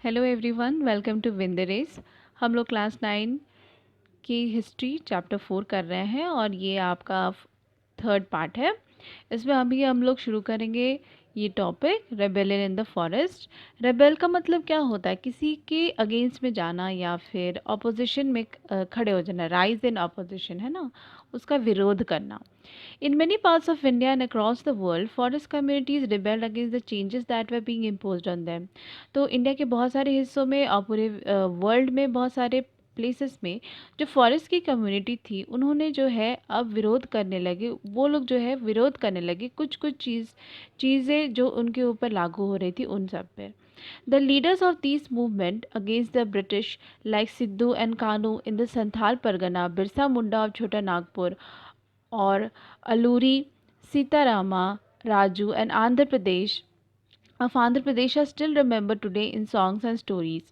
Hello everyone, welcome to win the race. हम लोग class 9 की हिस्ट्री चैप्टर 4 कर रहे हैं और ये आपका थर्ड पार्ट है। इसमें अभी हम लोग शुरू करेंगे ये topic rebellion in the forest. Rebel का मतलब क्या होता है? किसी के अगेंस्ट में जाना या फिर ऑपोजिशन में खड़े हो जाना। राइज इन ऑपोजिशन है ना, उसका विरोध करना। In many parts of India and across the world, forest communities rebelled against the changes that were being imposed on them. तो इंडिया के बहुत सारे हिस्सों में और पूरे वर्ल्ड में बहुत सारे प्लेसेस में जो फॉरेस्ट की कम्युनिटी थी उन्होंने जो है अब विरोध करने लगे। वो लोग जो है विरोध करने लगे कुछ कुछ चीज़ें जो उनके ऊपर लागू हो रही थी उन सब पे। The leaders of these movement against the British like Sidhu and Kanu in the Santhal Pargana, Birsa Munda of Chota Nagpur और Alluri Sitarama Raju and Andhra Pradesh of Andhra Pradesh are still remembered today in songs and stories.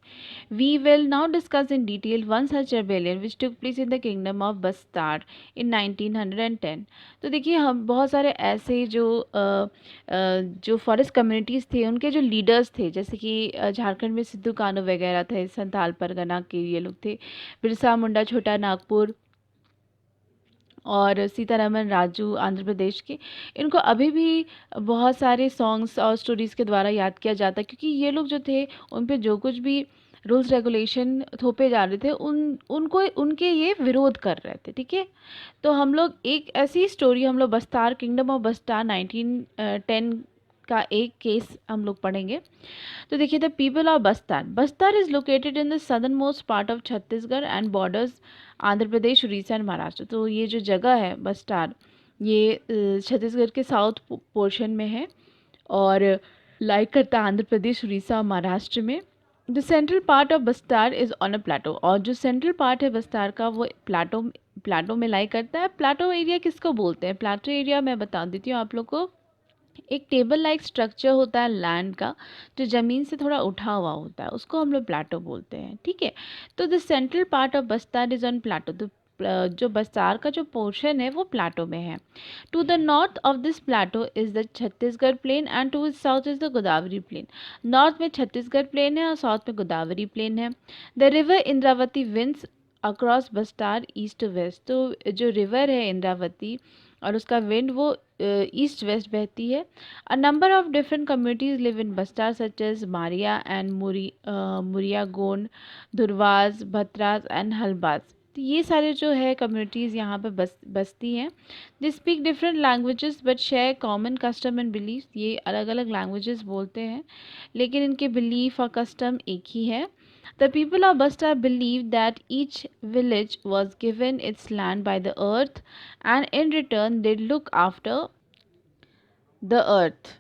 We will now discuss in detail one such rebellion which took place in the kingdom of Bastar in 1910. तो देखिए हम बहुत सारे ऐसे जो forest communities थे उनके जो लीडर्स थे, जैसे कि झारखंड में सिद्धू कानू वगैरह थे, संथाल परगना के ये लोग थे, बिरसा मुंडा छोटा नागपुर और सीतारामन राजू आंध्र प्रदेश के। इनको अभी भी बहुत सारे सॉन्ग्स और स्टोरीज़ के द्वारा याद किया जाता है, क्योंकि ये लोग जो थे उन पे जो कुछ भी रूल्स रेगुलेशन थोपे जा रहे थे उनको उनके ये विरोध कर रहे थे। ठीक है, तो हम लोग एक ऐसी स्टोरी हम लोग बस्तार किंगडम ऑफ बस्तार 1910 का एक केस हम लोग पढ़ेंगे। तो देखिए, the people of Bastar. Bastar is located in the southernmost part of Chhattisgarh and borders Andhra Pradesh, Orissa and Maharashtra. तो ये जो जगह है बस्तार, ये छत्तीसगढ़ के साउथ पोर्शन में है और लाइक करता है आंध्र प्रदेश, उड़ीसा और महाराष्ट्र में। The central part of Bastar is on a plateau. और जो सेंट्रल पार्ट है बस्तार का वो प्लाटो में लाई करता है। प्लाटो एरिया किसको बोलते हैं? प्लाटो एरिया मैं बता देती हूँ आप लोग को। एक टेबल लाइक स्ट्रक्चर होता है लैंड का, जो ज़मीन से थोड़ा उठा हुआ होता है, उसको हम लोग प्लाटो बोलते हैं। ठीक है, तो the central part of Bastar is on plateau. तो जो बस्तार का जो पोर्शन है वो प्लाटो में है। To the north of this plateau is the Chhattisgarh plain and to south is the Godavari plain. North में छत्तीसगढ़ प्लेन है और साउथ में गोदावरी प्लेन है। The river Indravati winds across Bastar east to west. तो जो रिवर है इंद्रावती और उसका विंड वो ईस्ट वेस्ट बहती है। A number of different communities live in Bastar such as Maria and Muria Gond, Dhurwas, Bhatras and Halbas. तो ये सारे जो है कम्युनिटीज़ यहाँ पे बसती हैं। They speak different languages but share common custom and belief. ये अलग अलग लैंग्वेजेस बोलते हैं लेकिन इनके बिलीफ और कस्टम एक ही है। The people of Bastar believed that each village was given its land by the earth and in return they'd look after the earth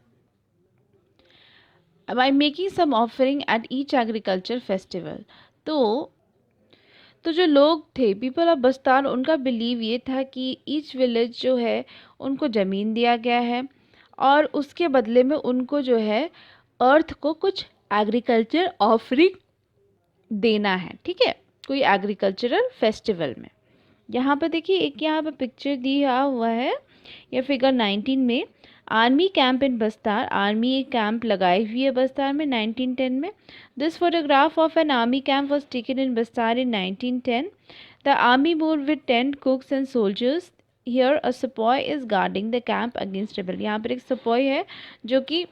by making some offering at each agriculture festival. तो जो लोग थे people of बस्तार, उनका believe ये था कि each village जो है उनको ज़मीन दिया गया है और उसके बदले में उनको जो है अर्थ को कुछ एग्रीकल्चर ऑफरिंग देना है। ठीक है, कोई एग्रीकल्चरल फेस्टिवल में। यहाँ पर देखिए एक यहाँ पर पिक्चर दिया हुआ है, या फिगर 19 में army camp in Bastar. Army एक कैंप लगाई हुई है बस्तार में 1910 में। This photograph of an army camp was taken in Bastar in 1910। The army move with 10 cooks and soldiers. Here a sepoy is guarding the camp against rebel. यहाँ पर एक सपॉय है जो कि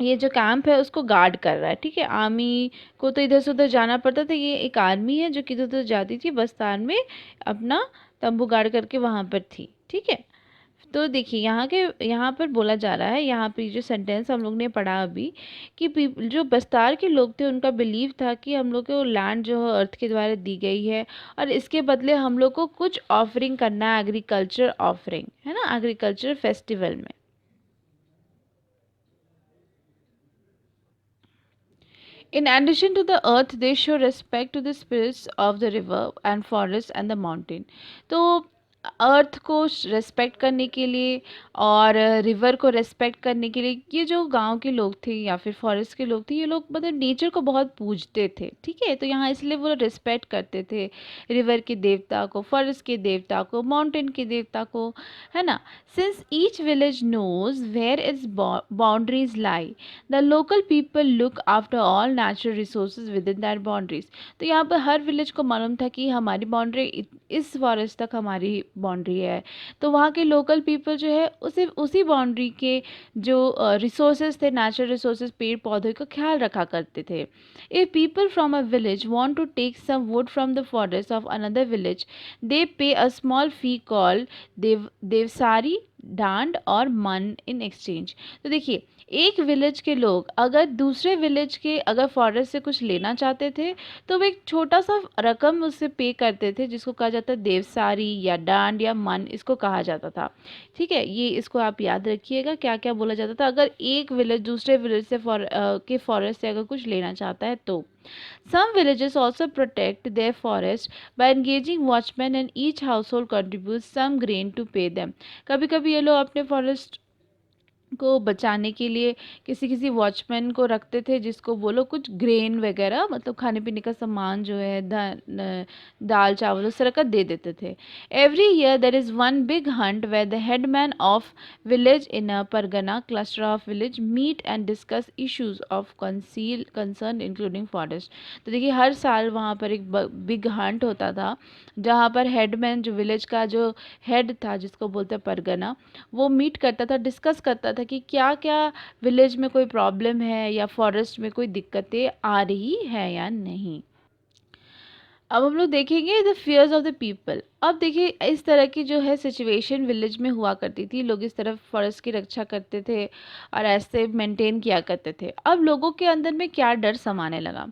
ये जो कैंप है उसको गार्ड कर रहा है। ठीक है, आर्मी को तो इधर से उधर जाना पड़ता था, ये एक आर्मी है जो कि इधर उधर जाती थी बस्तान में, अपना तंबू गाड़ करके वहाँ पर थी। ठीक है, तो देखिए यहाँ पर बोला जा रहा है, यहाँ पे जो सेंटेंस हम लोग ने पढ़ा अभी कि जो बस्तार के लोग थे उनका बिलीव था कि हम लोग को लैंड जो है अर्थ के द्वारा दी गई है और इसके बदले हम लोग को कुछ ऑफरिंग करना है, एग्रीकल्चर ऑफरिंग है ना, एग्रीकल्चर फेस्टिवल में। In addition to the earth, they show respect to the spirits of the river and forest and the mountain. तो अर्थ को रेस्पेक्ट करने के लिए और रिवर को रेस्पेक्ट करने के लिए, ये जो गांव के लोग थे या फिर फॉरेस्ट के लोग थे, ये लोग मतलब नेचर को बहुत पूजते थे, ठीक है। तो यहाँ इसलिए वो रिस्पेक्ट करते थे रिवर के देवता को, फॉरेस्ट के देवता को, माउंटेन के देवता को, है ना। Since each village knows where its boundaries lie, the local people look after all natural resources within that boundaries. तो यहाँ पर हर विलेज को मालूम था कि हमारी बाउंड्री इस फॉरेस्ट तक हमारी बाउंड्री है, तो वहाँ के लोकल पीपल जो है उसी बाउंड्री के जो रिसोर्सेज थे, नेचुरल रिसोर्सेज, पेड़ पौधे का ख्याल रखा करते थे। If people from a village want to take some wood from the forest of another village, they pay a small fee call Devsari, Dand और मन इन एक्सचेंज। तो देखिए, एक विलेज के लोग अगर दूसरे विलेज के अगर फॉरेस्ट से कुछ लेना चाहते थे, तो वो एक छोटा सा रकम उससे पे करते थे, जिसको कहा जाता है देवसारी या डांड या मन, इसको कहा जाता था, ठीक है। ये इसको आप याद रखिएगा, क्या क्या बोला जाता था अगर एक विलेज दूसरे विलेज से के फॉरेस्ट से अगर कुछ लेना चाहता है तो। Some villages also protect their forest by engaging watchmen, and each household contributes some grain to pay them. कभी कभी ये लोग अपने फॉरेस्ट को बचाने के लिए किसी किसी वॉचमैन को रखते थे, जिसको वो लोग कुछ ग्रेन वगैरह, मतलब खाने पीने का सामान जो है, दाल चावल उस तरह का दे देते थे। Every year there is one big hunt where the headman of village in a pargana cluster of village meet and discuss issues of concern including forest. तो देखिए, हर साल वहाँ पर एक बिग हंट होता था, जहाँ पर हेडमैन, जो विलेज का जो हेड था, जिसको बोलते हैं परगना, वो मीट करता था, डिस्कस करता था कि क्या क्या विलेज में कोई प्रॉब्लम है या फॉरेस्ट में कोई दिक्कतें आ रही है या नहीं। अब हम लोग देखेंगे the fears of the people. अब देखिए, इस तरह की जो है सिचुएशन विलेज में हुआ करती थी, लोग इस तरफ फॉरेस्ट की रक्षा करते थे और ऐसे मेंटेन किया करते थे। अब लोगों के अंदर में क्या डर समाने लगा।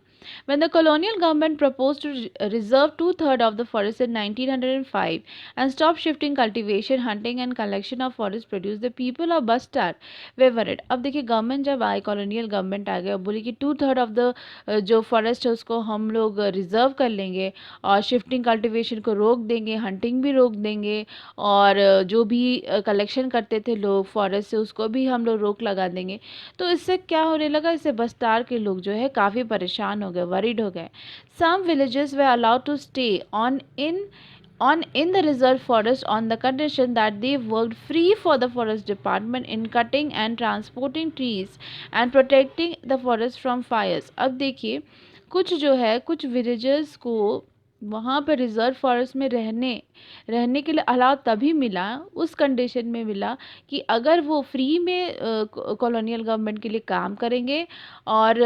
When the colonial government proposed to reserve two-thirds of the forest in 1905 and stop shifting cultivation, hunting and collection of forest produce, the people of Bastard were worried. अब देखिए, गवर्नमेंट जब आई, कॉलोनियल गवर्नमेंट आ गया, बोली कि 2/3 of the जो forest है उसको हम लोग रिजर्व कर लेंगे और शिफ्टिंग कल्टीवेशन को रोक देंगे, हंटिंग भी रोक देंगे, और जो भी कलेक्शन करते थे लोग फॉरेस्ट से उसको भी हम लोग रोक लगा देंगे। तो इससे क्या होने लगा, इससे बस्तार के लोग जो है काफ़ी परेशान हो गए, वरीड हो गए। Some villages were allowed to stay on in the reserve forest on the condition that they worked free for the forest department in cutting and transporting trees and protecting the forest from fires। अब देखिए, कुछ जो है, कुछ villages को वहाँ पर reserve forest में रहने के लिए अलाउ तभी मिला, उस कंडीशन में मिला कि अगर वो फ्री में कॉलोनियल गवर्नमेंट के लिए काम करेंगे और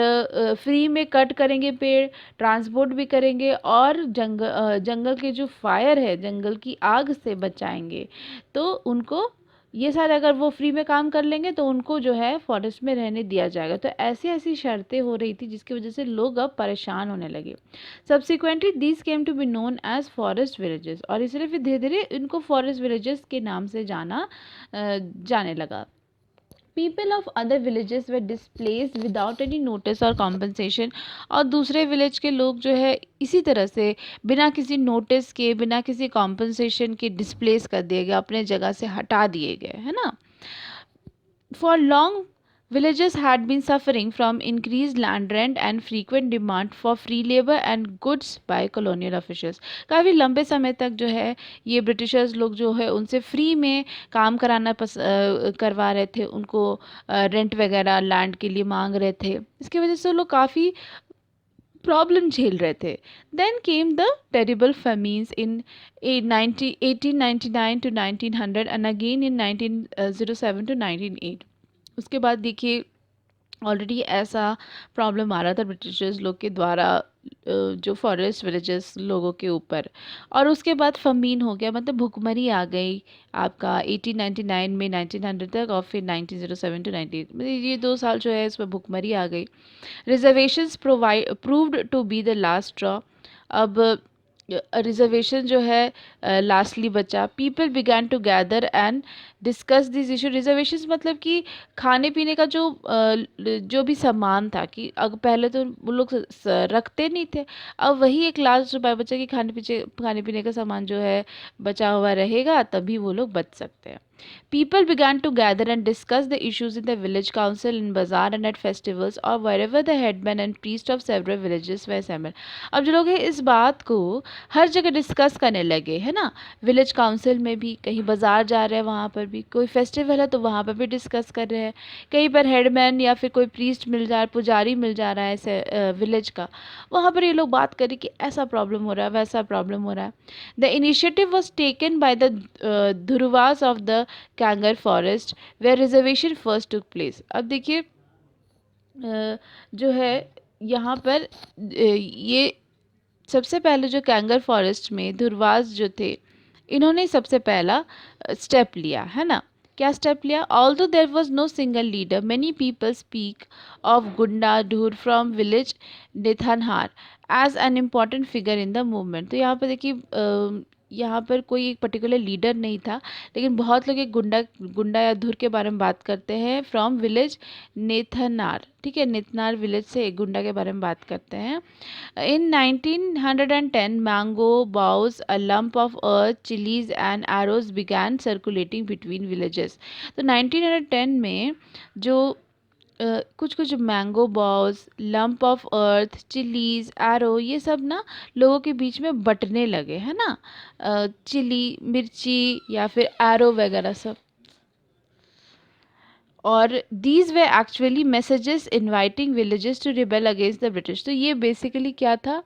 फ्री में कट करेंगे पेड़, ट्रांसपोर्ट भी करेंगे और जंगल के जो फायर है, जंगल की आग से बचाएंगे, तो उनको ये सारे अगर वो फ्री में काम कर लेंगे तो उनको जो है फॉरेस्ट में रहने दिया जाएगा। तो ऐसी ऐसी शर्तें हो रही थी जिसकी वजह से लोग अब परेशान होने लगे। Subsequently these came to be known as forest villages, और इसलिए फिर धीरे धीरे इनको फॉरेस्ट विलेजेस के नाम से जाने लगा। People of other villages way displaced without any notice और कॉम्पनसेशन, और दूसरे विलेज के लोग जो है इसी तरह से बिना किसी नोटिस के, बिना किसी कॉम्पनसेशन के डिस्प्लेस कर दिए गए, अपने जगह से हटा दिए गए, है ना। For long, villages had been suffering from increased land rent and frequent demand for free labor and goods by colonial officials। काफ़ी लंबे समय तक जो है ये ब्रिटिशर्स लोग जो है उनसे फ्री में काम करवा रहे थे, उनको रेंट वगैरह लैंड के लिए मांग रहे थे, इसकी वजह से लोग काफ़ी प्रॉब्लम झेल रहे थे। Then came the terrible famines in 1899 to 1900 and again in 1907 to 1908। उसके बाद देखिए, ऑलरेडी ऐसा प्रॉब्लम आ रहा था ब्रिटिशर्स लोग के द्वारा जो फॉरेस्ट विलेजेस लोगों के ऊपर, और उसके बाद फमीन हो गया, मतलब भुखमरी आ गई आपका 1899 में 1900 तक, और फिर 1907 टू 98, मतलब ये 2 साल जो है इसमें भुखमरी आ गई। Reservations proved to be the last draw. अब रिजर्वेशन जो है लास्टली बचा। People began to gather and discuss this issue. Reservations मतलब कि खाने पीने का जो भी सामान था, कि पहले तो वो लोग रखते नहीं थे, अब वही एक लास्ट उपाय बचा कि खाने पीने का सामान जो है बचा हुआ रहेगा, तभी वो लोग बच सकते हैं। People began to gather and discuss the issues in the village council, in bazaar and at festivals, or wherever the headmen and priests of several villages were assembled. अब जो लोग हैं इस बात को हर जगह डिस्कस करने लगे, है ना। विलेज काउंसिल में भी, कहीं बाजार जा रहे हैं वहाँ पर भी, कोई फेस्टिवल है तो वहाँ पर भी डिस्कस कर रहे हैं, कहीं पर हेडमैन या फिर कोई प्रीस्ट मिल जा रहा है, पुजारी मिल जा रहा है ऐसे विलेज का, वहाँ पर ये लोग बात करें कि ऐसा प्रॉब्लम हो रहा है, वैसा प्रॉब्लम हो रहा है। The initiative was taken by the Dhurwas of the Kanger forest where reservation first took place. अब देखिए जो है यहाँ पर ये सबसे पहले जो कैंगर फॉरेस्ट में धुरवास जो थे, इन्होंने सबसे पहला स्टेप लिया, है ना। क्या स्टेप लिया? Although there was no single leader, many people speak of Gunda Dhur from village Nethanar as an important figure in the movement. तो यहाँ पर देखिए यहाँ पर कोई एक पर्टिकुलर लीडर नहीं था, लेकिन बहुत लोग एक गुंडा या धुर के बारे में बात करते हैं फ्रॉम विलेज नेथनार, ठीक है, नेथनार विलेज से एक गुंडा के बारे में बात करते हैं। In 1910, mango, bows, a lump of earth, chilies and arrows began circulating between villages. तो 1910 में जो कुछ कुछ mango balls, lump of earth, chillies, arrow, ये सब ना लोगों के बीच में बंटने लगे, है ना। चिली, मिर्ची या फिर एरो वगैरह सब। और these were actually messages inviting villages to rebel against the British. तो ये बेसिकली क्या था,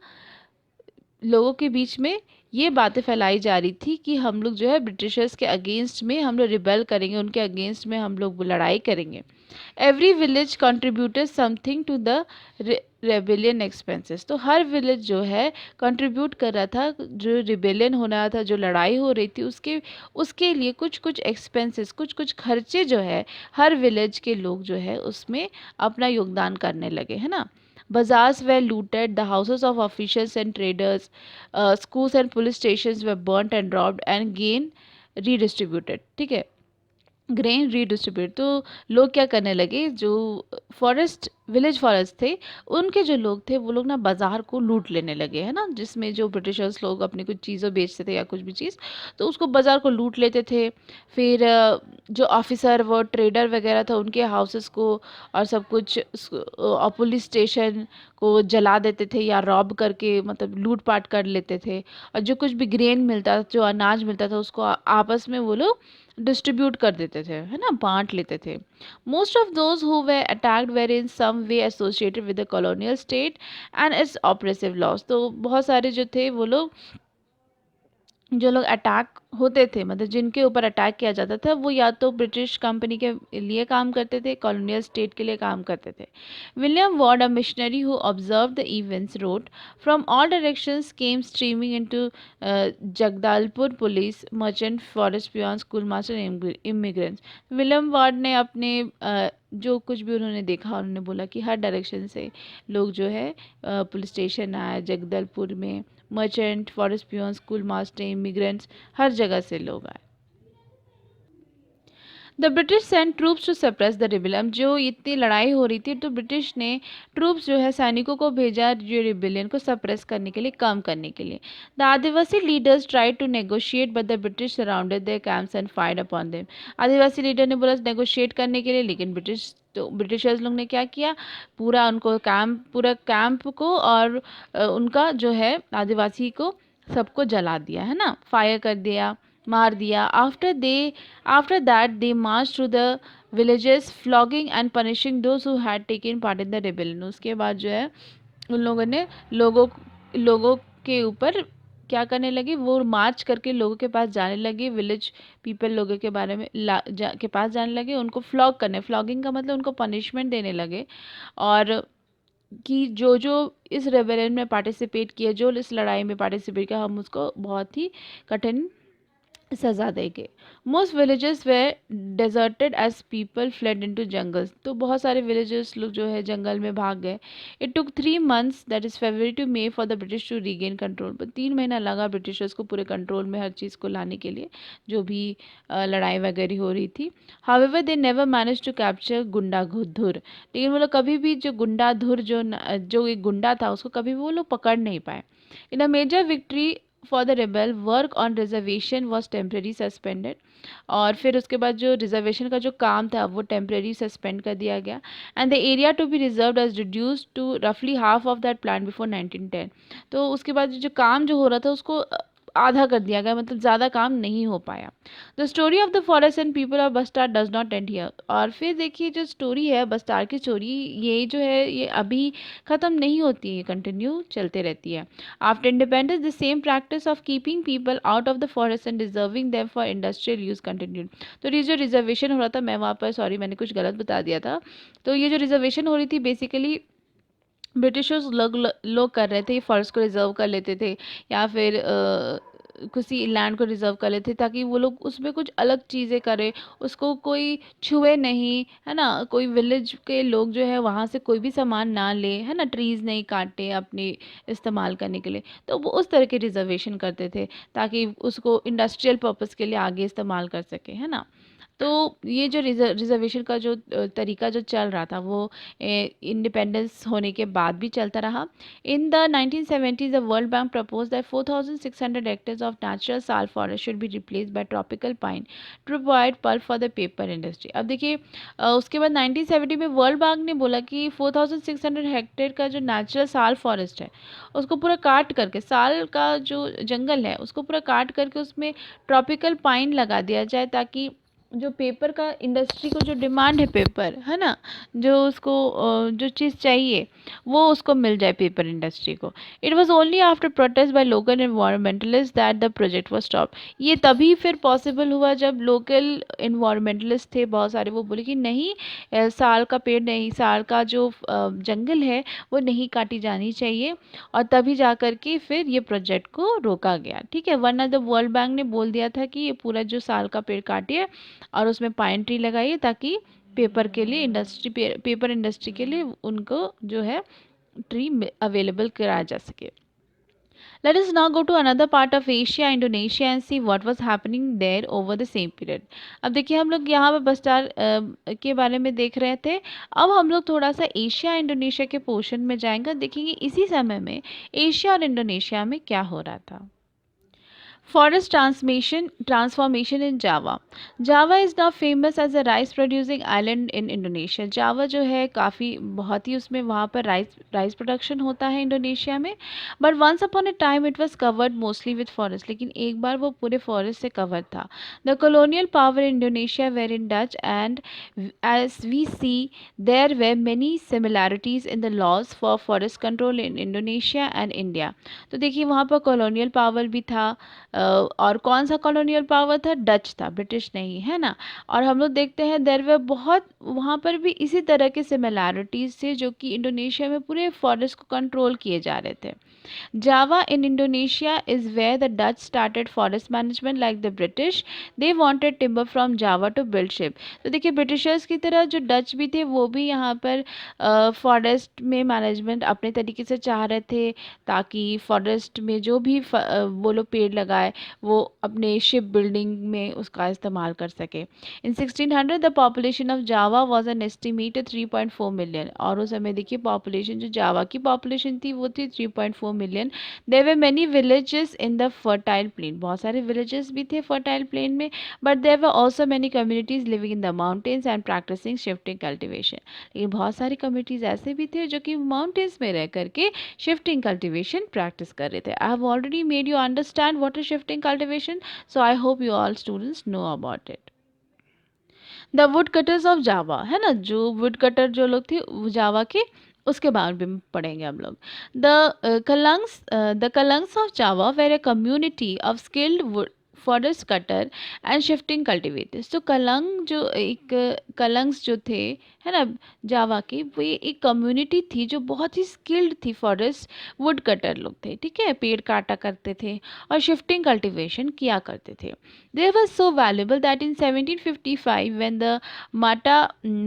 लोगों के बीच में ये बातें फैलाई जा रही थी कि हम लोग जो है ब्रिटिशर्स के अगेंस्ट में हम लोग रिबेल करेंगे, उनके अगेंस्ट में हम लोग लड़ाई करेंगे। Every village contributed something to the rebellion expenses. तो हर विलेज जो है कंट्रीब्यूट कर रहा था, जो रिबेलियन हो रहा था, जो लड़ाई हो रही थी, उसके लिए कुछ कुछ एक्सपेंसेस, कुछ कुछ खर्चे जो है हर विलेज के लोग जो है उसमें अपना योगदान करने लगे, है ना। Bazaars were looted, the houses of officials and traders, schools and police stations were burnt and robbed, and gain redistributed, ठीक है। ग्रेन रीडिस्ट्रीब्यूट, तो लोग क्या करने लगे, जो फॉरेस्ट विलेज फॉरेस्ट थे, उनके जो लोग थे वो लोग ना बाज़ार को लूट लेने लगे, है ना, जिसमें जो ब्रिटिशर्स लोग अपनी कुछ चीज़ें बेचते थे या कुछ भी चीज़, तो उसको बाज़ार को लूट लेते थे। फिर जो ऑफिसर वो ट्रेडर वगैरह था, उनके हाउसेस को और सब कुछ और पुलिस स्टेशन को जला देते थे या रॉब करके, मतलब लूट पाट कर लेते थे। और जो कुछ भी ग्रेन मिलता, जो अनाज मिलता था, उसको आपस में वो लोग डिस्ट्रीब्यूट कर देते थे, है ना, बांट लेते थे। Most of those who were attacked were in some way associated with the colonial state and its oppressive laws. तो बहुत सारे जो थे वो लोग, जो लोग अटैक होते थे, मतलब जिनके ऊपर अटैक किया जाता था, वो या तो ब्रिटिश कंपनी के लिए काम करते थे, कॉलोनियल स्टेट के लिए काम करते थे। William ward, a missionary who observe the events, road from all directions came streaming into Jagdalpur, police, merchant, forest peon, school master, immigrants. William ward ने अपने जो कुछ भी उन्होंने देखा, उन्होंने बोला कि हर डायरेक्शन से लोग जो है पुलिस स्टेशन आए, जगदलपुर में merchant, forest peon, school master, immigrants, हर जगह से लोग आए। The British sent troops to suppress the rebellion. जो इतनी लड़ाई हो रही थी, तो ब्रिटिश ने ट्रूप्स जो है सैनिकों को भेजा, जो रिबेलियन को सप्रेस करने के लिए, कम करने के लिए। The adivasi leaders tried to negotiate but the British surrounded their camps and fired upon them. Adivasi leader ने बोला नेगोशिएट करने के लिए, लेकिन ब्रिटिशर्स लोग ने क्या किया, पूरा कैंप को और उनका जो है आदिवासी को सबको जला दिया, है ना, फायर कर दिया, मार दिया। After that they March through the villages, flogging and punishing those who had taken part in the rebellion. उसके बाद जो है उन लोगों ने लोगों के ऊपर क्या करने लगे, वो मार्च करके लोगों के पास जाने लगे, विलेज पीपल लोगों के बारे में के पास जाने लगे, उनको फ्लॉगिंग का मतलब उनको पनिशमेंट देने लगे। और कि जो जो इस रेबेलियन में पार्टिसिपेट किया, जो इस लड़ाई में पार्टिसिपेट किया, हम उसको बहुत ही कठिन सजा दे के। Most villages were deserted as people fled into jungles, तो बहुत सारे विलेजेस लोग जो है जंगल में भाग गए। It took 3 months, that is February to May, for the British to regain control, पर 3 महीना लगा ब्रिटिशर्स को पूरे कंट्रोल में हर चीज़ को लाने के लिए, जो भी लड़ाई वगैरह हो रही थी। However they never manage to capture Gunda Dhur, लेकिन वो लोग कभी भी जो गुंडा धुर जो एक गुंडा था उसको कभी भी वो लोग पकड़ नहीं पाए। In a major victory for the rebel, work on reservation was temporary suspended, और फिर उसके बाद जो रिजर्वेशन का जो काम था वो टेम्प्रेरी सस्पेंड कर दिया गया। And the area to be reserve as reduce to रफली half of that plan before 1910, तो उसके बाद जो काम जो हो रहा था उसको आधा कर दिया गया, मतलब ज़्यादा काम नहीं हो पाया। The story of the forest and people of Bastar does not end here, और फिर देखिए जो स्टोरी है बस्टार की स्टोरी, ये जो है ये अभी ख़त्म नहीं होती है, ये कंटिन्यू चलते रहती है। After independence the same practice of keeping people out of the forest and reserving them for industrial use continued. तो ये जो रिजर्वेशन हो रहा था, मैं वहाँ पर सॉरी मैंने कुछ गलत बता दिया था, तो ये जो रिजर्वेशन हो रही थी बेसिकली ब्रिटिशर्स लोग कर रहे थे, फॉरेस्ट को रिजर्व कर लेते थे, या फिर किसी लैंड को रिजर्व कर लेते थे ताकि वो लोग उसमें कुछ अलग चीज़ें करें, उसको कोई छुए नहीं, है ना, कोई विलेज के लोग जो है वहाँ से कोई भी सामान ना ले, है ना, ट्रीज़ नहीं काटे अपने इस्तेमाल करने के लिए, तो वो उस तरह के रिजर्वेशन करते थे ताकि उसको इंडस्ट्रियल पर्पस के लिए आगे इस्तेमाल कर सके, है ना। तो ये जो रिजर्वेशन का जो तरीका जो चल रहा था वो इंडिपेंडेंस होने के बाद भी चलता रहा। In the 1970s the world bank propose that 4,600 hectares of natural sal forest should be replace by tropical pine to provide pulp for the paper industry. अब देखिए उसके बाद 1970 में वर्ल्ड बैंक ने बोला कि 4,600 हेक्टेयर का जो नेचुरल साल फॉरेस्ट है उसको पूरा काट करके, साल का जो जंगल है उसको पूरा काट करके उसमें ट्रॉपिकल पाइन लगा दिया जाए, ताकि जो पेपर का इंडस्ट्री को जो डिमांड है पेपर, है ना, जो उसको जो चीज़ चाहिए वो उसको मिल जाए पेपर इंडस्ट्री को। It was only after protest by local environmentalist that the project was stop. ये तभी फिर पॉसिबल हुआ जब लोकल इन्वायरमेंटलिस्ट थे बहुत सारे, वो बोले कि नहीं, साल का पेड़ नहीं, साल का जो जंगल है वो नहीं काटी जानी चाहिए, और तभी जा कर के फिर ये प्रोजेक्ट को रोका गया। ठीक है, वरना द वर्ल्ड बैंक ने बोल दिया था कि ये पूरा जो साल का पेड़ काटिए और उसमें पाइन ट्री लगाइए ताकि पेपर के लिए पेपर इंडस्ट्री के लिए उनको जो है ट्री अवेलेबल कराया जा सके। Let us now go to another part of Asia, Indonesia and see what was happening there over the same period. अब देखिए हम लोग यहाँ पे बस्टार के बारे में देख रहे थे। अब हम लोग थोड़ा सा एशिया इंडोनेशिया के पोर्शन में जाएंगे, देखेंगे इसी समय में एशिया और इंडोनेशिया में क्या हो रहा था। Forest transformation in Java. Java is now famous as a rice producing island in Indonesia. Java जो है काफ़ी बहुत ही उसमें वहाँ पर राइस प्रोडक्शन होता है इंडोनेशिया में। But once upon a time it was covered mostly with forest, लेकिन एक बार वो पूरे फॉरेस्ट से कवर था। The colonial power in Indonesia were in Dutch, and as we see there were many similarities in the laws for forest control in Indonesia and India. तो देखिए वहाँ पर कॉलोनियल पावर भी था, और कौन सा कॉलोनियल पावर था, डच था, ब्रिटिश नहीं, है ना। और हम लोग देखते हैं देर वे बहुत वहाँ पर भी इसी तरह के सिमिलैरिटीज़ थे जो कि इंडोनेशिया में पूरे फॉरेस्ट को कंट्रोल किए जा रहे थे। Java in Indonesia is where the Dutch started forest management like the British. They wanted timber from Java to build ship. तो देखिए ब्रिटिशर्स की तरह जो डच भी थे वो भी यहाँ पर फॉरेस्ट में मैनेजमेंट अपने तरीके से चाह रहे थे, ताकि फॉरेस्ट में जो भी वो लोग पेड़ लगाए वो अपने शिप बिल्डिंग में उसका इस्तेमाल कर सके। इन 1600 the population of Java was an estimated 3.4 million, और उस समय देखिए पॉपुलेशन जो जावा की पॉपुलेशन थी वो थी 3.4 million. There were many villages in the fertile plain, बहुत सारे विलेजेस भी थे फर्टाइल प्लेन में, but there were also many communities living in the mountains and practising shifting cultivation. लेकिन बहुत सारी कम्युनिटीज़ ऐसे भी थे जो कि माउंटेन्स में रह करके शिफ्टिंग कल्टिवेशन प्रैक्टिस कर रहे थे। I have already made you understand what is shifting cultivation, so I hope you all students know about it. The wood cutters of Java, है ना, जो वुड कटर जो लोग थे जावा के, उसके बारे में पढ़ेंगे हम लोग। The Kalangs of Java were a community of skilled forest cutter and shifting cultivators. तो कलंग जो एक कलंग्स जो थे, है ना, जावा की, वो ये एक कम्युनिटी थी जो बहुत ही स्किल्ड थी। फॉरेस्ट वुड कटर लोग थे, ठीक है, पेड़ काटा करते थे और शिफ्टिंग कल्टीवेशन किया करते थे। They were so valuable that in 1755 when the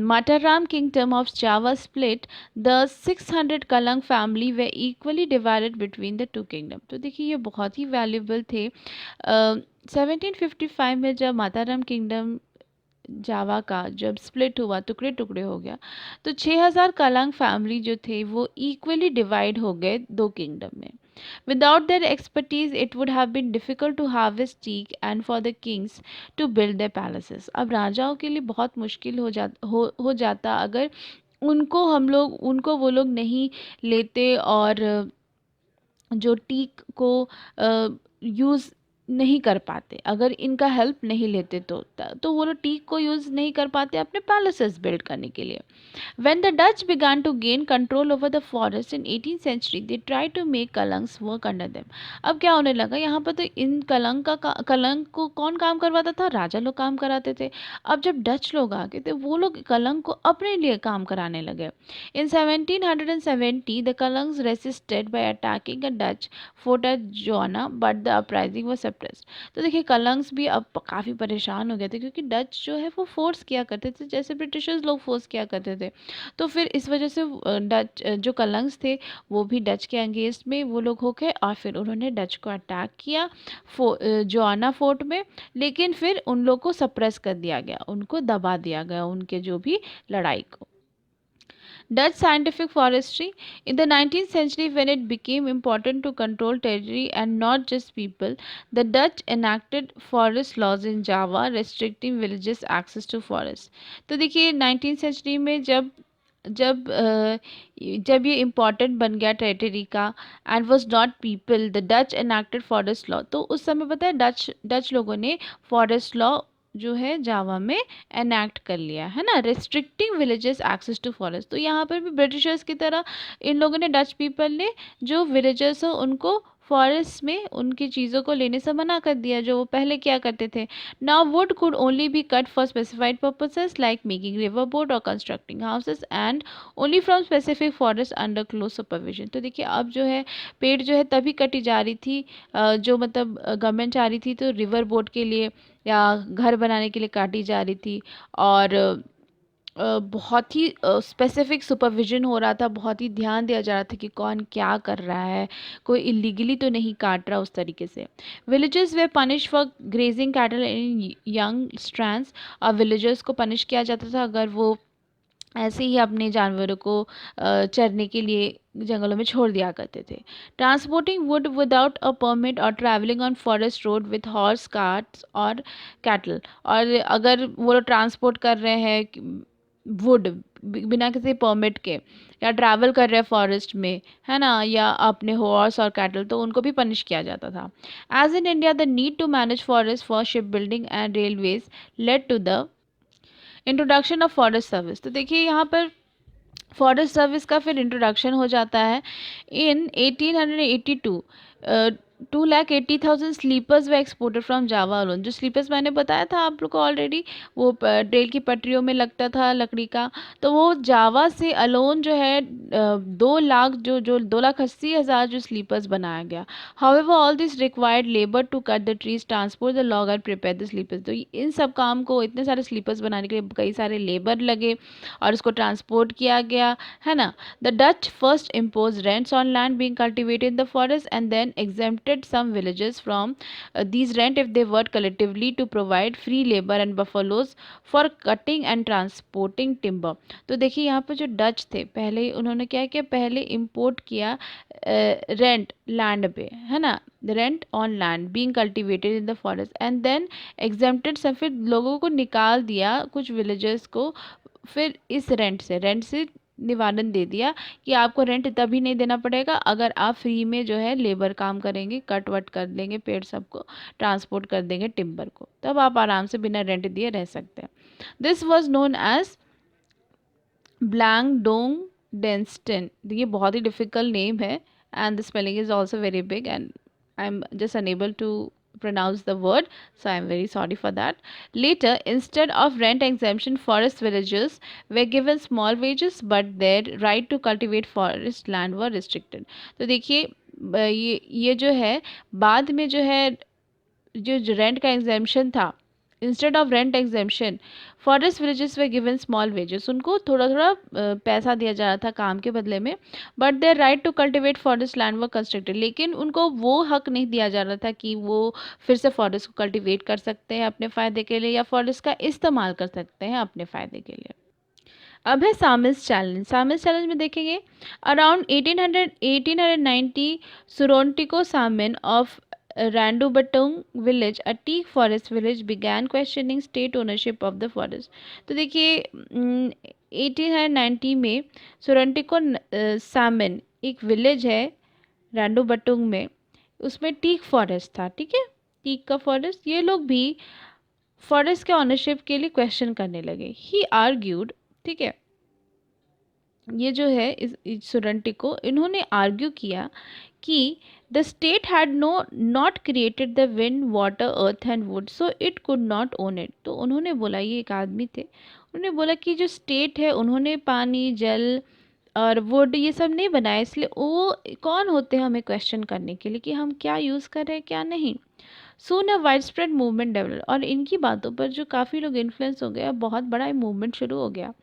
Mataram kingdom of Java split, the 600 Kalang family were equally divided between the two kingdoms। तो देखिए ये बहुत ही वैल्यूबल थे। 1755 में जब माताराम किंगडम जावा का जब स्प्लिट हुआ, टुकड़े टुकड़े हो गया, तो 6000 कलांग फैमिली जो थे वो इक्वली डिवाइड हो गए दो किंगडम में। Without their expertise, it would have been difficult to harvest teak and for the kings to build their palaces। अब राजाओं के लिए बहुत मुश्किल हो जाता अगर उनको वो लोग नहीं लेते, और जो टीक को यूज़ नहीं कर पाते, अगर इनका हेल्प नहीं लेते तो वो लोग टीक को यूज़ नहीं कर पाते अपने पैलेसेस बिल्ड करने के लिए। When the Dutch began to gain control over the forest in 18th century, they tried to make Kalangs work under them। अब क्या होने लगा यहाँ पर, तो इन कलंक को कौन काम करवाता था? राजा लोग काम कराते थे। अब जब डच लोग आ गए थे, वो लोग कलंक को अपने लिए काम कराने लगे। In 1770, the Kalangs resisted by attacking a Dutch fort at Joanna, but the uprising was suppressed। तो देखिए कलंग्स भी अब काफ़ी परेशान हो गए थे, क्योंकि डच जो है वो फोर्स किया करते थे, जैसे ब्रिटिशर्स लोग फोर्स किया करते थे। तो फिर इस वजह से डच जो कलंग्स थे वो भी डच के अगेंस्ट में वो लोग हो गए, और फिर उन्होंने डच को अटैक किया जोआना फोर्ट में। लेकिन फिर उन लोग को सप्रेस कर दिया गया, उनको दबा दिया गया, उनके जो भी लड़ाई को। Dutch scientific forestry in the 19th century, when it became important to control territory and not just people, the Dutch enacted forest laws in Java restricting villages access to forest। तो देखिए 19th सेंचुरी में जब जब जब ये important बन गया territory का, and was not people, the Dutch एनाक्टेड forest law. तो उस समय पता है डच लोगों ने फॉरेस्ट लॉ जो है जावा में एनैक्ट कर लिया, है ना, restricting villages access to forest. तो यहाँ पर भी ब्रिटिशर्स की तरह इन लोगों ने, डच पीपल ने, जो विलेजर्स हो उनको फॉरेस्ट में उनकी चीज़ों को लेने से मना कर दिया, जो वो पहले किया करते थे। Now wood could only be cut for specified purposes like making river boat और constructing houses, and only from specific forest under close supervision. तो देखिए अब जो है पेड़ जो है तभी कटी जा रही थी, जो मतलब गवर्नमेंट चाह रही थी, तो रिवर बोट के लिए या घर बनाने के लिए काटी जा रही थी। और बहुत ही स्पेसिफिक सुपरविजन हो रहा था, बहुत ही ध्यान दिया जा रहा था कि कौन क्या कर रहा है, कोई इलीगली तो नहीं काट रहा उस तरीके से। Villages way punish for grazing cattle in young strands. और विलेजर्स को पनिश किया जाता था अगर वो ऐसे ही अपने जानवरों को चरने के लिए जंगलों में छोड़ दिया करते थे। Transporting wood without a permit और travelling on forest road with horse carts और कैटल। और अगर वो लोग ट्रांसपोर्ट कर रहे हैं वुड बिना किसी परमिट के, या ट्रैवल कर रहे हैं फॉरेस्ट में, है ना, या अपने हॉर्स और कैटल, तो उनको भी पनिश किया जाता था। As in India, the need to manage forest for ship building and railways led to the introduction of forest service. तो देखिए यहाँ पर फॉरेस्ट सर्विस का फिर इंट्रोडक्शन हो जाता है इन 1882। 2,80,000 स्लीपर्स व एक्सपोर्टेड फ्रॉम जावा अलोन। जो स्लीपर्स मैंने बताया था आप लोग को ऑलरेडी, वो रेल की पटरियों में लगता था लकड़ी का, तो वो जावा से अलोन जो है 2 लाख जो 2,80,000 जो स्लीपर्स बनाया गया। However all this required labour to cut the trees, transport the log and prepare the sleepers. तो इन सब काम को, इतने सारे स्लीपर्स बनाने के लिए कई सारे लेबर लगे और उसको ट्रांसपोर्ट किया गया, है ना। The Dutch first impose rents on land being cultivated in the forest and then exempted some villages from these rent if they worked collectively to provide free labor and buffaloes for cutting and transporting timber। तो देखिए यहाँ पर जो Dutch थे पहले उन्होंने क्या किया, पहले इंपोर्ट किया रेंट लैंड पे, है ना, rent on land being cultivated in the forest and then exempted some, फिर लोगों को निकाल दिया कुछ विलेजेस को, फिर इस रेंट से निवारण दे दिया कि आपको रेंट तभी नहीं देना पड़ेगा अगर आप फ्री में जो है लेबर काम करेंगे, कट वट कर देंगे पेड़ सबको, ट्रांसपोर्ट कर देंगे टिम्बर को, तब आप आराम से बिना रेंट दिए रह सकते हैं। This was known as blandongdiensten. ये बहुत ही डिफिकल्ट नेम है and the spelling is also very big and I am just unable to pronounce the word, so I am very sorry for that. Later, instead of rent exemption, forest villagers were given small wages, but their right to cultivate forest land were restricted. तो देखिए ये जो है बाद में जो है जो रेंट का एग्जेम्पशन था, instead of rent exemption forest villages way given small wages, उनको थोड़ा थोड़ा पैसा दिया जा रहा था काम के बदले में, but their right to cultivate forest land were constructed, लेकिन उनको वो हक नहीं दिया जा रहा था कि वो फिर से फॉरेस्ट को कल्टिवेट कर सकते हैं अपने फ़ायदे के लिए या फॉरेस्ट का इस्तेमाल कर सकते हैं अपने फ़ायदे के लिए। अब है सामिस चैलेंज। सामिस चैलेंज में देखेंगे around 1890 Surontiko Samin of Randublatung village, a teak forest village, began questioning state ownership of the forest. तो देखिए 1890 में सुरोन्टिको सामिन एक विलेज है रैंडुबटुंग में, उसमें टीक फॉरेस्ट था, ठीक है, टीक का फॉरेस्ट। ये लोग भी फॉरेस्ट के ऑनरशिप के लिए क्वेश्चन करने लगे। ही आर्ग्यूड, ठीक है, ये जो है इस सुरंटी को इन्होंने आर्ग्यू किया कि the state had not created the wind water earth and would, so it could not own it. तो उन्होंने बोला, ये एक आदमी थे, उन्होंने बोला कि जो स्टेट है उन्होंने पानी जल और वुड ये सब नहीं बनाया, इसलिए वो कौन होते हैं हमें क्वेश्चन करने के लिए कि हम क्या यूज़ कर रहे हैं क्या नहीं। Soon a widespread movement develop, और इनकी बातों पर जो काफ़ी लोग इन्फ्लुएंस हो गए, बहुत बड़ा मूवमेंट शुरू हो गया।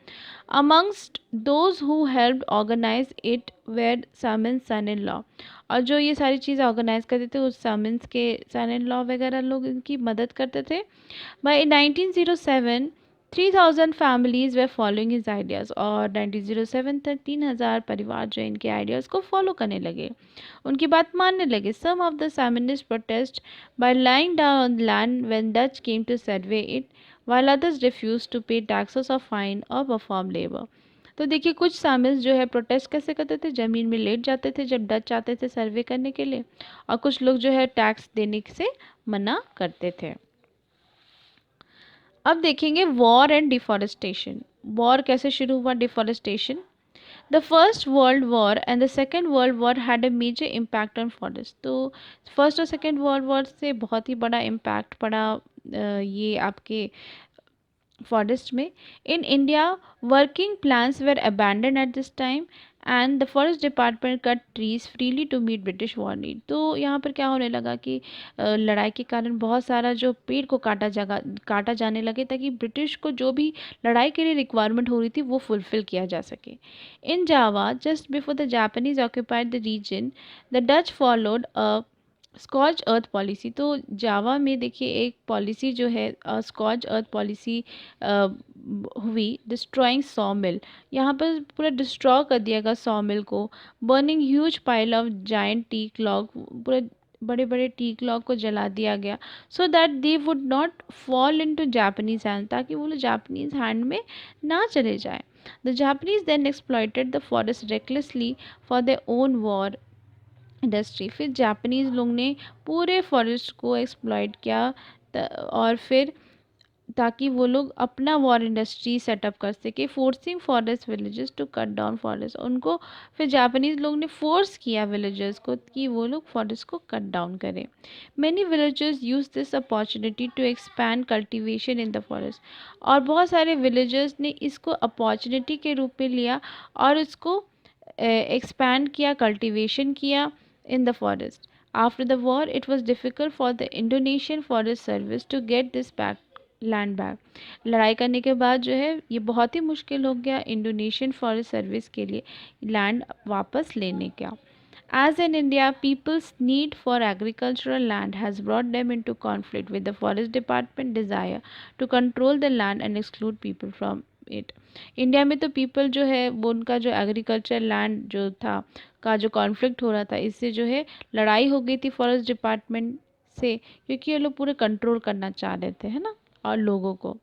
Amongst those who helped organise it were Samin's son in law, और जो ये सारी चीज़ें ऑर्गेनाइज करते थे उस सामिन्स के सन इन लॉ वगैरह लोग इनकी मदद करते थे। बाय 1907 3000 फैमिलीज वे फॉलोइंग हिज आइडियाज़, और 1907 तक 3000 परिवार जो इनके आइडियाज़ को फॉलो करने लगे, उनकी बात मानने लगे। Some of the Saminist protest by lying down on land when Dutch came to survey it, while others refused to pay taxes or fine or perform labor। तो देखिए कुछ सामिल्स जो है प्रोटेस्ट कैसे करते थे, ज़मीन में लेट जाते थे जब डच आते थे सर्वे करने के लिए, और कुछ लोग जो है टैक्स देने से मना करते थे। अब देखेंगे वॉर एंड डिफॉरेस्टेशन। वॉर कैसे शुरू हुआ, deforestation. The first world war and the second world war had a major impact on forest. तो फर्स्ट और सेकेंड वर्ल्ड वॉर से बहुत ही बड़ा इम्पैक्ट पड़ा ये आपके फॉरेस्ट में। In India working plans were abandon at this time and the forest department cut trees freely to meet British war need. तो यहाँ पर क्या होने लगा कि लड़ाई के कारण बहुत सारा जो पेड़ को काटा जाने लगे, ताकि ब्रिटिश को जो भी लड़ाई के लिए रिक्वायरमेंट हो रही थी वो फुलफ़िल किया जा सके। In Java just before the Japanese occupied the region, the Dutch followed a scorched earth policy. तो जावा में देखिए एक पॉलिसी जो है स्कॉच अर्थ पॉलिसी हुई, डिस्ट्रॉइंग सॉ मिल, यहाँ पर पूरा डिस्ट्रॉ कर दिया गया सॉ मिल को। Burning huge pile of giant teak log, पूरे बड़े बड़े टीक लॉग को जला दिया गया, so that they would not fall into Japanese hand, ताकि वो लोग जापानीज हैंड में ना चले जाए। The Japanese then exploited the forest recklessly for their own war industry. फिर जापानीज़ लोग ने पूरे फॉरेस्ट को एक्सप्लॉइट किया और फिर ताकि वो लोग अपना वॉर इंडस्ट्री सेटअप कर सके। Forcing forest villages to cut down forest, उनको फिर जापानीज़ लोग ने फोर्स किया विलेजर्स को कि वो लोग फॉरेस्ट को कट डाउन करें। Many villagers use this opportunity to expand cultivation in the forest, और बहुत सारे विलेजर्स ने इसको अपॉर्चुनिटी के रूप में लिया और इसको एक्सपैंड किया, कल्टिवेशन किया in the forest. After the war, it was difficult for the Indonesian Forest Service to get this land back. लड़ाई करने के बाद जो है ये बहुत ही मुश्किल हो गया इंडोनेशियन फॉरेस्ट सर्विस के लिए लैंड वापस लेने का। As in India, people's need for agricultural land has brought them into conflict with the forest department desire to control the land and exclude people from it। India में तो people जो है वो उनका जो एग्रीकल्चर लैंड जो था का जो कॉन्फ्लिक्ट हो रहा था, इससे जो है लड़ाई हो गई थी फॉरेस्ट डिपार्टमेंट से, क्योंकि ये लोग पूरे कंट्रोल करना चाह रहे थे, है ना, और लोगों को।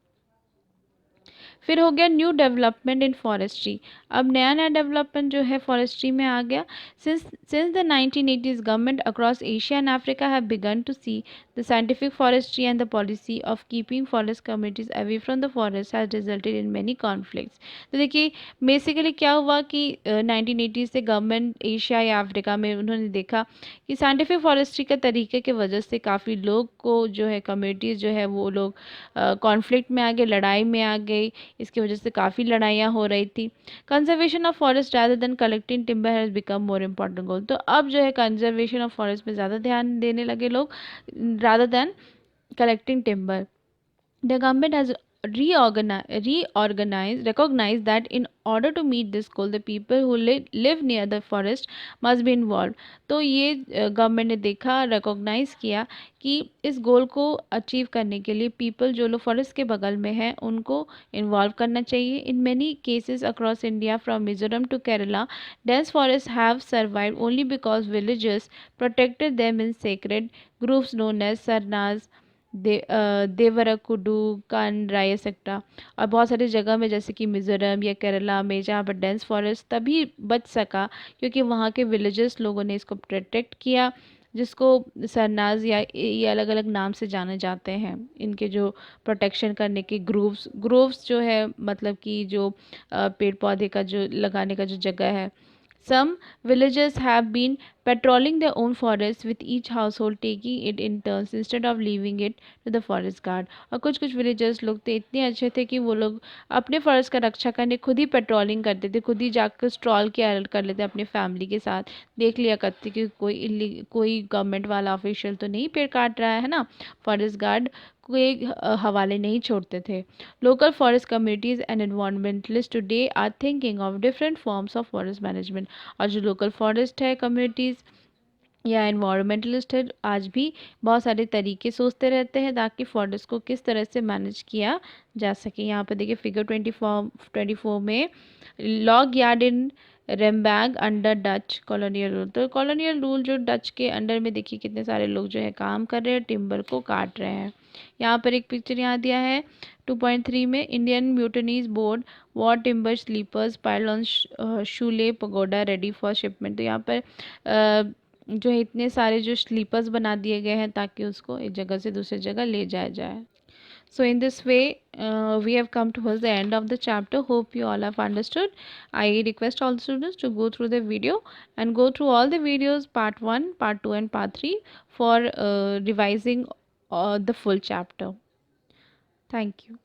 फिर हो गया न्यू डेवलपमेंट इन फॉरेस्ट्री। अब नया नया डेवलपमेंट जो है फॉरेस्ट्री में आ गया। Since the 1980s government across Asia and Africa have begun to see the scientific forestry and the policy of keeping forest communities away from the forest has resulted in many conflicts. तो देखिए basically क्या हुआ कि 1980 से government Asia या Africa में उन्होंने देखा कि साइंटिफिक फॉरेस्ट्री के तरीके की वजह से काफ़ी लोग को जो है कम्युनिटीज़ जो है वो लोग कॉन्फ्लिक्ट में आ गए, लड़ाई में आ गई। इसकी वजह से काफ़ी लड़ाइयाँ हो रही थी। Conservation of forest rather than collecting timber has become more important goal. तो अब जो है कंजर्वेशन ऑफ फॉरेस्ट पे ज़्यादा ध्यान देने लगे लोग rather than collecting timber. The government has recognized that in order to meet this goal, the people who live near the forest must be involved. तो ये गवर्नमेंट ने देखा, रिकॉग्नाइज किया कि इस गोल को अचीव करने के लिए पीपल जो लोग फॉरेस्ट के बगल में हैं उनको इन्वॉल्व करना चाहिए। In many cases across India from Mizoram to Kerala dense forests have survived only because villagers protected them in sacred groves known as sarnas, Devarakudu, Kanrai etcetera. और बहुत सारी जगह में जैसे कि मिज़ोरम या केरला में जहाँ पर डेंस फॉरेस्ट तभी बच सका क्योंकि वहाँ के विलेजेस लोगों ने इसको प्रोटेक्ट किया, जिसको सरनाज या ये अलग अलग नाम से जाने जाते हैं। इनके जो प्रोटेक्शन करने के ग्रोव्स जो है मतलब कि जो पेड़ पौधे का जो लगाने का जो जगह है। Some villagers have been patrolling their own forests with each household taking it in turns instead of leaving it to the forest guard। और कुछ कुछ विलेजर्स लोग तो इतने अच्छे थे कि वो लोग अपने फॉरेस्ट का रक्षा करने खुद ही पेट्रोलिंग करते थे, खुद ही जाकर स्ट्रॉल केयर कर लेते अपनी फैमिली के साथ, देख लिया करते कि कोई गवर्नमेंट वाला ऑफिशियल तो नहीं पेड़ काट रहा है ना। फॉरेस्ट गार्ड कोई हवाले नहीं छोड़ते थे। Local forest communities and environmentalist today are thinking of different forms of forest management. और जो लोकल फॉरेस्ट है कम्युनिटीज़ या एनवायरमेंटलिस्ट है आज भी बहुत सारे तरीके सोचते रहते हैं ताकि फॉरेस्ट को किस तरह से मैनेज किया जा सके। यहाँ पर देखिए फिगर 24 में लॉग यार्ड इन रेमबैग अंडर डच कॉलोनियल रूल। तो कॉलोनियल रूल जो डच के अंडर में देखिए कितने सारे लोग जो है काम कर रहे हैं, टिम्बर को काट रहे हैं। यहाँ पर एक पिक्चर यहाँ दिया है 2.3 में Indian mutinies board war timber sleepers pile on Shule pagoda ready for shipment. तो यहाँ पर जो है इतने सारे जो स्लीपर्स बना दिए गए हैं ताकि उसको एक जगह से दूसरी जगह ले जाया जाए। So in this way, we have come towards the end of the chapter. Hope you all have understood. I request all the students to go through the video and go through all the videos part 1, part 2 and part 3 for revising the full chapter. Thank you.